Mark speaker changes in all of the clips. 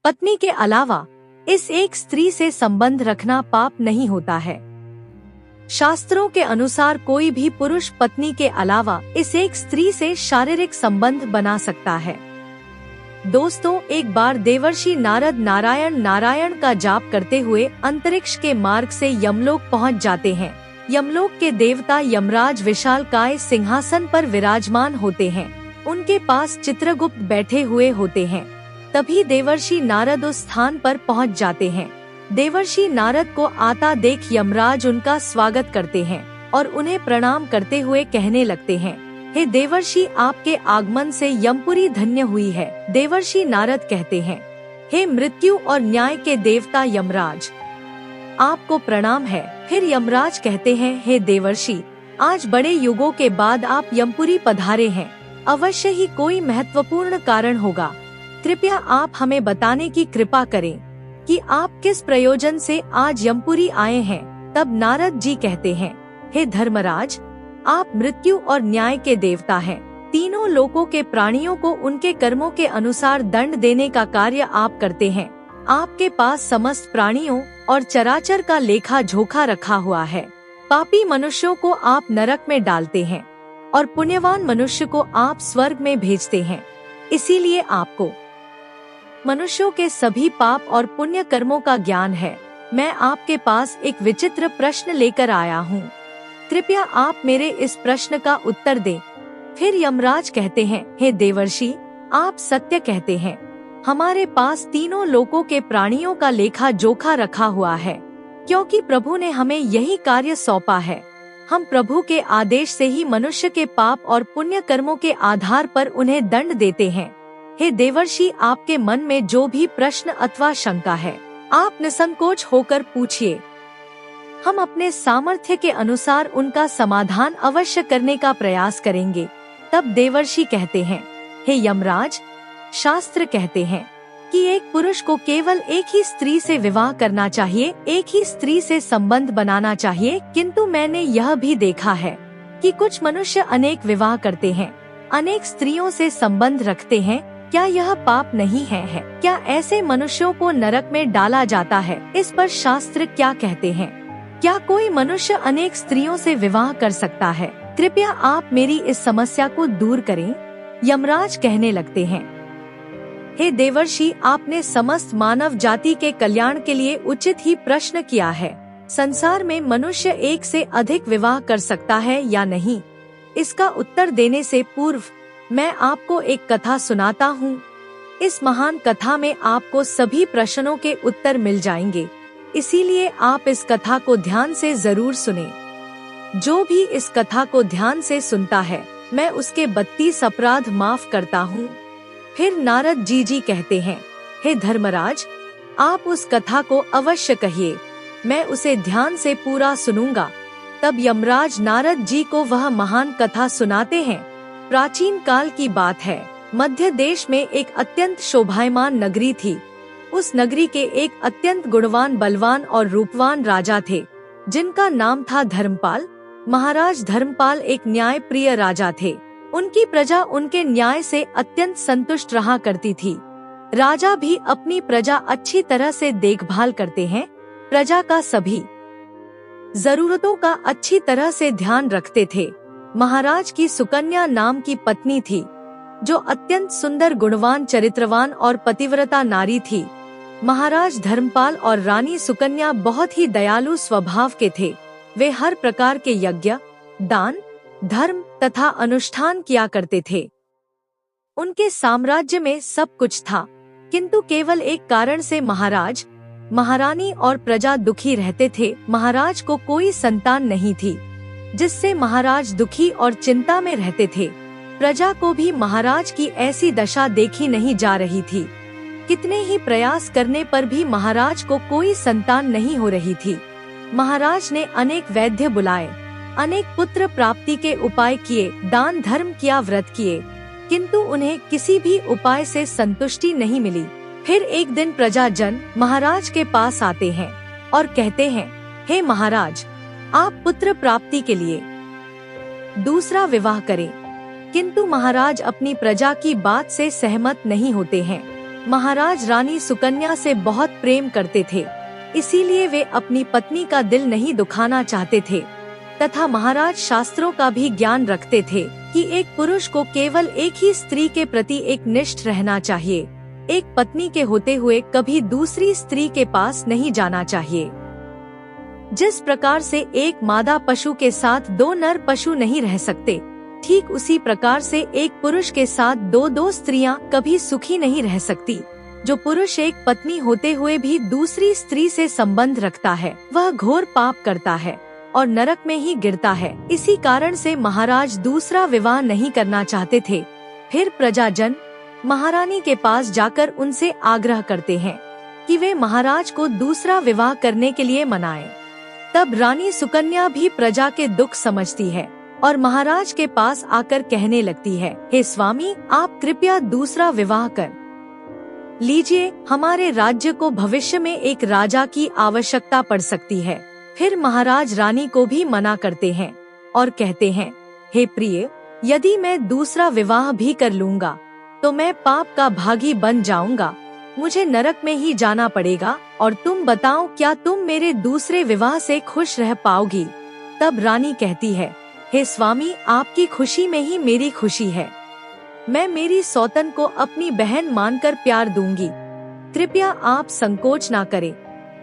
Speaker 1: पत्नी के अलावा इस एक स्त्री से संबंध रखना पाप नहीं होता है। शास्त्रों के अनुसार कोई भी पुरुष पत्नी के अलावा इस एक स्त्री से शारीरिक संबंध बना सकता है। दोस्तों, एक बार देवर्षि नारद नारायण नारायण का जाप करते हुए अंतरिक्ष के मार्ग से यमलोक पहुंच जाते हैं। यमलोक के देवता यमराज विशालकाय सिंहासन पर विराजमान होते हैं। उनके पास चित्रगुप्त बैठे हुए होते हैं। तभी देवर्षि नारद उस स्थान पर पहुंच जाते हैं। देवर्षि नारद को आता देख यमराज उनका स्वागत करते हैं और उन्हें प्रणाम करते हुए कहने लगते हैं, हे देवर्षि, आपके आगमन से यमपुरी धन्य हुई है। देवर्षि नारद कहते हैं, हे मृत्यु और न्याय के देवता यमराज, आपको प्रणाम है। फिर यमराज कहते हैं, हे देवर्षि, आज बड़े युगों के बाद आप यमपुरी पधारे हैं। अवश्य ही कोई महत्वपूर्ण कारण होगा। कृपया आप हमें बताने की कृपा करें कि आप किस प्रयोजन से आज यमपुरी आए हैं। तब नारद जी कहते हैं, हे धर्मराज, आप मृत्यु और न्याय के देवता हैं। तीनों लोकों के प्राणियों को उनके कर्मों के अनुसार दंड देने का कार्य आप करते हैं। आपके पास समस्त प्राणियों और चराचर का लेखा जोखा रखा हुआ है। पापी मनुष्यों को आप नरक में डालते हैं और पुण्यवान मनुष्य को आप स्वर्ग में भेजते हैं। इसीलिए आपको मनुष्यों के सभी पाप और पुण्य कर्मों का ज्ञान है। मैं आपके पास एक विचित्र प्रश्न लेकर आया हूँ। कृपया आप मेरे इस प्रश्न का उत्तर दें। फिर यमराज कहते हैं, हे देवर्षि, आप सत्य कहते हैं। हमारे पास तीनों लोकों के प्राणियों का लेखा जोखा रखा हुआ है, क्योंकि प्रभु ने हमें यही कार्य सौंपा है। हम प्रभु के आदेश से ही मनुष्य के पाप और पुण्य कर्मों के आधार पर उन्हें दंड देते हैं। हे देवर्षि, आपके मन में जो भी प्रश्न अथवा शंका है, आप निसंकोच होकर पूछिए। हम अपने सामर्थ्य के अनुसार उनका समाधान अवश्य करने का प्रयास करेंगे। तब देवर्षि कहते हैं, हे यमराज, शास्त्र कहते हैं कि एक पुरुष को केवल एक ही स्त्री से विवाह करना चाहिए, एक ही स्त्री से संबंध बनाना चाहिए। किंतु मैंने यह भी देखा है कि कुछ मनुष्य अनेक विवाह करते हैं, अनेक स्त्रियों से संबंध रखते हैं। क्या यह पाप नहीं है? क्या ऐसे मनुष्यों को नरक में डाला जाता है? इस पर शास्त्र क्या कहते हैं? क्या कोई मनुष्य अनेक स्त्रियों से विवाह कर सकता है? कृपया आप मेरी इस समस्या को दूर करें। यमराज कहने लगते हैं, हे देवर्षि, आपने समस्त मानव जाति के कल्याण के लिए उचित ही प्रश्न किया है। संसार में मनुष्य एक से अधिक विवाह कर सकता है या नहीं? इसका उत्तर देने से पूर्व मैं आपको एक कथा सुनाता हूँ। इस महान कथा में आपको सभी प्रश्नों के उत्तर मिल जाएंगे, इसीलिए आप इस कथा को ध्यान से जरूर सुनें। जो भी इस कथा को ध्यान से सुनता है, मैं उसके 32 अपराध माफ करता हूँ। फिर नारद जी कहते हैं, हे धर्मराज, आप उस कथा को अवश्य कहिए, मैं उसे ध्यान से पूरा सुनूंगा। तब यमराज नारद जी को वह महान कथा सुनाते हैं। प्राचीन काल की बात है। मध्य देश में एक अत्यंत शोभायमान नगरी थी। उस नगरी के एक अत्यंत गुणवान, बलवान और रूपवान राजा थे, जिनका नाम था धर्मपाल। महाराज धर्मपाल एक न्याय प्रिय राजा थे। उनकी प्रजा उनके न्याय से अत्यंत संतुष्ट रहा करती थी। राजा भी अपनी प्रजा अच्छी तरह से देखभाल करते हैं। प्रजा का सभी जरूरतों का अच्छी तरह से ध्यान रखते थे। महाराज की सुकन्या नाम की पत्नी थी, जो अत्यंत सुंदर, गुणवान, चरित्रवान और पतिव्रता नारी थी। महाराज धर्मपाल और रानी सुकन्या बहुत ही दयालु स्वभाव के थे। वे हर प्रकार के यज्ञ, दान, धर्म तथा अनुष्ठान किया करते थे। उनके साम्राज्य में सब कुछ था, किंतु केवल एक कारण से महाराज, महारानी और प्रजा दुखी रहते थे। महाराज को कोई संतान नहीं थी, जिससे महाराज दुखी और चिंता में रहते थे। प्रजा को भी महाराज की ऐसी दशा देखी नहीं जा रही थी। कितने ही प्रयास करने पर भी महाराज को कोई संतान नहीं हो रही थी। महाराज ने अनेक वैद्य बुलाए, अनेक पुत्र प्राप्ति के उपाय किए, दान धर्म किया, व्रत किए, किंतु उन्हें किसी भी उपाय से संतुष्टि नहीं मिली। फिर एक दिन प्रजाजन महाराज के पास आते हैं और कहते हैं, हे महाराज, आप पुत्र प्राप्ति के लिए दूसरा विवाह करें। किंतु महाराज अपनी प्रजा की बात से सहमत नहीं होते हैं। महाराज रानी सुकन्या से बहुत प्रेम करते थे, इसीलिए वे अपनी पत्नी का दिल नहीं दुखाना चाहते थे तथा महाराज शास्त्रों का भी ज्ञान रखते थे कि एक पुरुष को केवल एक ही स्त्री के प्रति एक निष्ठ रहना चाहिए, एक पत्नी के होते हुए कभी दूसरी स्त्री के पास नहीं जाना चाहिए। जिस प्रकार से एक मादा पशु के साथ दो नर पशु नहीं रह सकते, ठीक उसी प्रकार से एक पुरुष के साथ दो स्त्रियां कभी सुखी नहीं रह सकती। जो पुरुष एक पत्नी होते हुए भी दूसरी स्त्री से संबंध रखता है वह घोर पाप करता है और नरक में ही गिरता है। इसी कारण से महाराज दूसरा विवाह नहीं करना चाहते थे। फिर प्रजाजन महारानी के पास जाकर उनसे आग्रह करते हैं कि वे महाराज को दूसरा विवाह करने के लिए मनाएं। तब रानी सुकन्या भी प्रजा के दुख समझती है और महाराज के पास आकर कहने लगती है, हे स्वामी, आप कृपया दूसरा विवाह कर लीजिए, हमारे राज्य को भविष्य में एक राजा की आवश्यकता पड़ सकती है। फिर महाराज रानी को भी मना करते हैं और कहते हैं, हे प्रिय, यदि मैं दूसरा विवाह भी कर लूँगा तो मैं पाप का भागी बन जाऊंगा, मुझे नरक में ही जाना पड़ेगा और तुम बताओ क्या तुम मेरे दूसरे विवाह से खुश रह पाओगी। तब रानी कहती है, हे स्वामी, आपकी खुशी में ही मेरी खुशी है, मैं मेरी सौतन को अपनी बहन मानकर प्यार दूंगी, कृपया आप संकोच ना करें,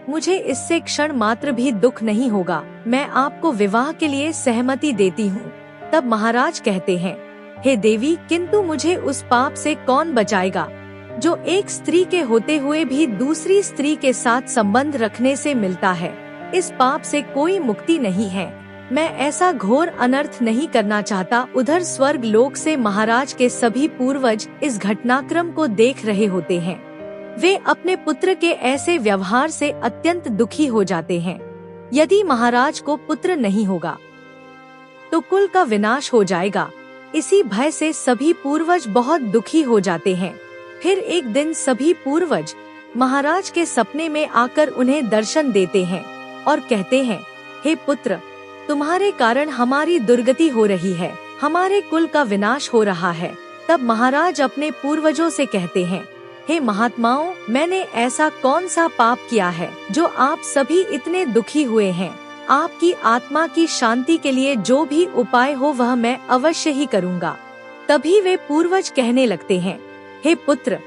Speaker 1: मुझे इससे क्षण मात्र भी दुख नहीं होगा, मैं आपको विवाह के लिए सहमति देती हूँ। तब महाराज कहते हैं, हे देवी, किंतु मुझे उस पाप से कौन बचाएगा जो एक स्त्री के होते हुए भी दूसरी स्त्री के साथ संबंध रखने से मिलता है। इस पाप से कोई मुक्ति नहीं है, मैं ऐसा घोर अनर्थ नहीं करना चाहता। उधर स्वर्ग लोक से महाराज के सभी पूर्वज इस घटनाक्रम को देख रहे होते हैं। वे अपने पुत्र के ऐसे व्यवहार से अत्यंत दुखी हो जाते हैं। यदि महाराज को पुत्र नहीं होगा तो कुल का विनाश हो जाएगा। इसी भय से सभी पूर्वज बहुत दुखी हो जाते हैं। फिर एक दिन सभी पूर्वज महाराज के सपने में आकर उन्हें दर्शन देते हैं और कहते हैं, हे पुत्र, तुम्हारे कारण हमारी दुर्गति हो रही है, हमारे कुल का विनाश हो रहा है। तब महाराज अपने पूर्वजों से कहते हैं, हे महात्माओं, मैंने ऐसा कौन सा पाप किया है जो आप सभी इतने दुखी हुए हैं। आपकी आत्मा की शांति के लिए जो भी उपाय हो वह मैं अवश्य ही करूँगा। तभी वे पूर्वज कहने लगते हैं, हे पुत्र,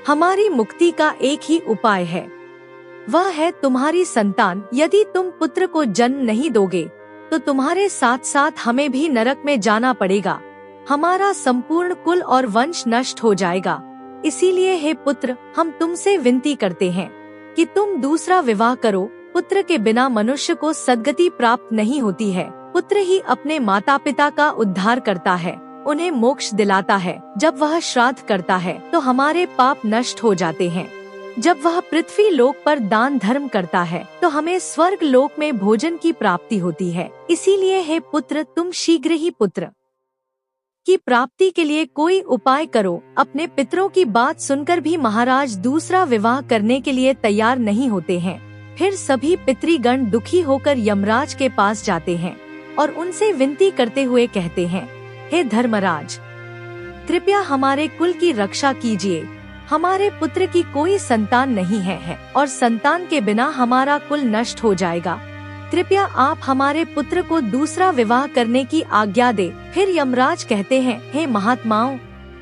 Speaker 1: हमारी मुक्ति का एक ही उपाय है, वह है तुम्हारी संतान। यदि तुम पुत्र को जन्म नहीं दोगे तो तुम्हारे साथ साथ हमें भी नरक में जाना पड़ेगा, हमारा संपूर्ण कुल और वंश नष्ट हो जाएगा। इसीलिए हे पुत्र, हम तुमसे विनती करते हैं कि तुम दूसरा विवाह करो। पुत्र के बिना मनुष्य को सद्गति प्राप्त नहीं होती है। पुत्र ही अपने माता पिता का उद्धार करता है, उन्हें मोक्ष दिलाता है। जब वह श्राद्ध करता है तो हमारे पाप नष्ट हो जाते हैं। जब वह पृथ्वी लोक पर दान धर्म करता है तो हमें स्वर्ग लोक में भोजन की प्राप्ति होती है। इसीलिए हे पुत्र, तुम शीघ्र ही पुत्र की प्राप्ति के लिए कोई उपाय करो। अपने पितरों की बात सुनकर भी महाराज दूसरा विवाह करने के लिए तैयार नहीं होते हैं। फिर सभी पितृगण दुखी होकर यमराज के पास जाते हैं और उनसे विनती करते हुए कहते हैं, हे धर्मराज, कृपया हमारे कुल की रक्षा कीजिए। हमारे पुत्र की कोई संतान नहीं है और संतान के बिना हमारा कुल नष्ट हो जाएगा। कृपया आप हमारे पुत्र को दूसरा विवाह करने की आज्ञा दे। फिर यमराज कहते हैं, हे महात्माओं,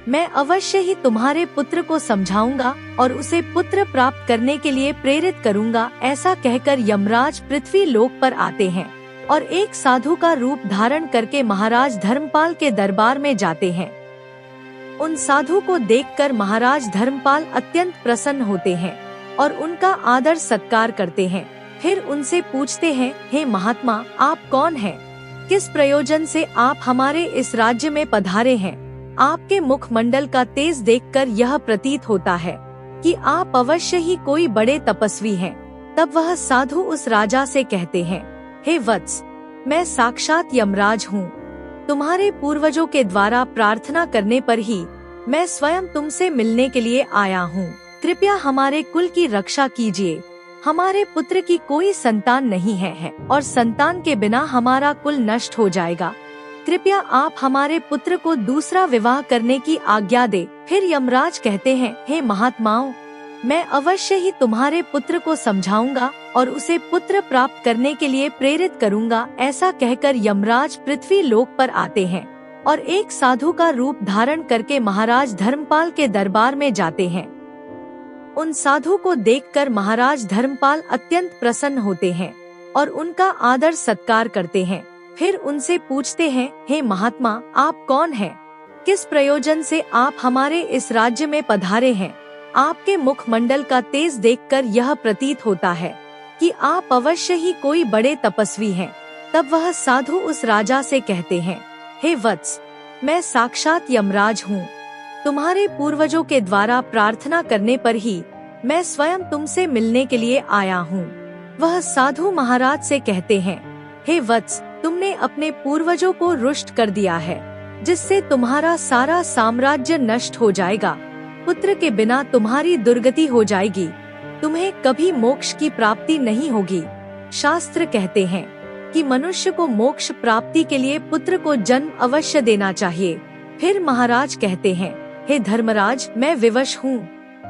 Speaker 1: मैं अवश्य ही तुम्हारे पुत्र को समझाऊंगा और उसे पुत्र प्राप्त करने के लिए प्रेरित करूंगा। ऐसा कहकर यमराज पृथ्वी लोक पर आते हैं और एक साधु का रूप धारण करके महाराज धर्मपाल के दरबार में जाते हैं। उन साधु को देखकर महाराज धर्मपाल अत्यंत प्रसन्न होते हैं और उनका आदर सत्कार करते हैं। फिर उनसे पूछते हैं, हे महात्मा, आप कौन हैं? किस प्रयोजन से आप हमारे इस राज्य में पधारे हैं? आपके मुखमंडल का तेज देखकर यह प्रतीत होता है कि आप अवश्य ही कोई बड़े तपस्वी हैं। तब वह साधु उस राजा से कहते हैं, हे वत्स, मैं साक्षात यमराज हूँ। तुम्हारे पूर्वजों के द्वारा प्रार्थना करने पर ही मैं स्वयं तुमसे मिलने के लिए आया हूँ। कृपया हमारे कुल की रक्षा कीजिए। हमारे पुत्र की कोई संतान नहीं है और संतान के बिना हमारा कुल नष्ट हो जाएगा। कृपया आप हमारे पुत्र को दूसरा विवाह करने की आज्ञा दे। फिर यमराज कहते हैं, हे महात्माओं, मैं अवश्य ही तुम्हारे पुत्र को समझाऊंगा और उसे पुत्र प्राप्त करने के लिए प्रेरित करूंगा। ऐसा कहकर यमराज पृथ्वी लोक पर आते हैं और एक साधु का रूप धारण करके महाराज धर्मपाल के दरबार में जाते हैं। उन साधु को देखकर महाराज धर्मपाल अत्यंत प्रसन्न होते हैं और उनका आदर सत्कार करते हैं। फिर उनसे पूछते हैं, हे महात्मा, आप कौन हैं? किस प्रयोजन से आप हमारे इस राज्य में पधारे हैं? आपके मुखमंडल का तेज देखकर यह प्रतीत होता है कि आप अवश्य ही कोई बड़े तपस्वी हैं। तब वह साधु उस राजा से कहते हैं, हे वत्स, मैं साक्षात यमराज हूँ। तुम्हारे पूर्वजों के द्वारा प्रार्थना करने पर ही मैं स्वयं तुमसे मिलने के लिए आया हूँ। वह साधु महाराज से कहते हैं, हे वत्स, तुमने अपने पूर्वजों को रुष्ट कर दिया है, जिससे तुम्हारा सारा साम्राज्य नष्ट हो जाएगा। पुत्र के बिना तुम्हारी दुर्गति हो जाएगी। तुम्हें कभी मोक्ष की प्राप्ति नहीं होगी। शास्त्र कहते हैं कि मनुष्य को मोक्ष प्राप्ति के लिए पुत्र को जन्म अवश्य देना चाहिए। फिर महाराज कहते हैं, हे धर्मराज, मैं विवश हूँ।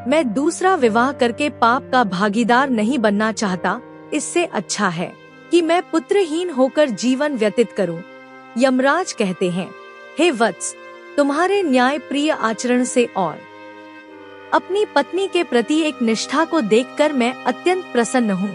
Speaker 1: मैं दूसरा विवाह करके पाप का भागीदार नहीं बनना चाहता। इससे अच्छा है कि मैं पुत्रहीन होकर जीवन व्यतीत करूं। यमराज कहते हैं, हे वत्स, तुम्हारे न्याय प्रिय आचरण से और अपनी पत्नी के प्रति एक निष्ठा को देखकर मैं अत्यंत प्रसन्न हूँ।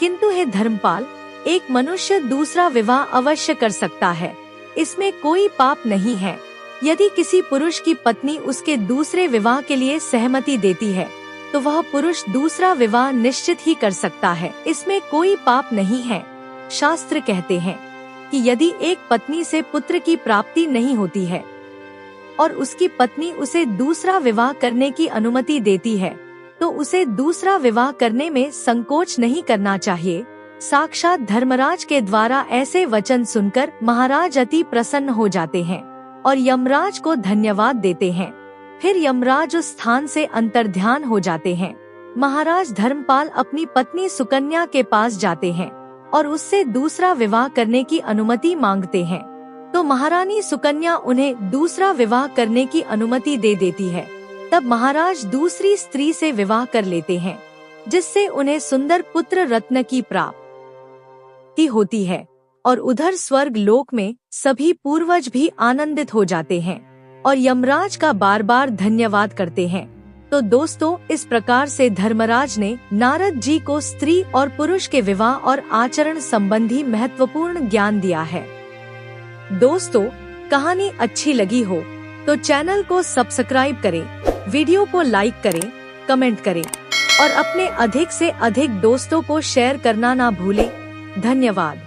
Speaker 1: किंतु हे धर्मपाल, एक मनुष्य दूसरा विवाह अवश्य कर सकता है, इसमें कोई पाप नहीं है। यदि किसी पुरुष की पत्नी उसके दूसरे विवाह के लिए सहमति देती है तो वह पुरुष दूसरा विवाह निश्चित ही कर सकता है, इसमें कोई पाप नहीं है। शास्त्र कहते हैं कि यदि एक पत्नी से पुत्र की प्राप्ति नहीं होती है और उसकी पत्नी उसे दूसरा विवाह करने की अनुमति देती है तो उसे दूसरा विवाह करने में संकोच नहीं करना चाहिए। साक्षात धर्मराज के द्वारा ऐसे वचन सुनकर महाराज अति प्रसन्न हो जाते हैं और यमराज को धन्यवाद देते हैं। फिर यमराज उस स्थान से अंतर्ध्यान हो जाते हैं। महाराज धर्मपाल अपनी पत्नी सुकन्या के पास जाते हैं और उससे दूसरा विवाह करने की अनुमति मांगते हैं, तो महारानी सुकन्या उन्हें दूसरा विवाह करने की अनुमति दे देती है। तब महाराज दूसरी स्त्री से विवाह कर लेते हैं, जिससे उन्हें सुंदर पुत्र रत्न की प्राप्ति होती है और उधर स्वर्ग लोक में सभी पूर्वज भी आनंदित हो जाते हैं और यमराज का बार बार धन्यवाद करते हैं। तो दोस्तों, इस प्रकार से धर्मराज ने नारद जी को स्त्री और पुरुष के विवाह और आचरण संबंधी महत्वपूर्ण ज्ञान दिया है। दोस्तों, कहानी अच्छी लगी हो तो चैनल को सब्सक्राइब करें, वीडियो को लाइक करें, कमेंट करें और अपने अधिक से अधिक दोस्तों को शेयर करना ना भूलें। धन्यवाद।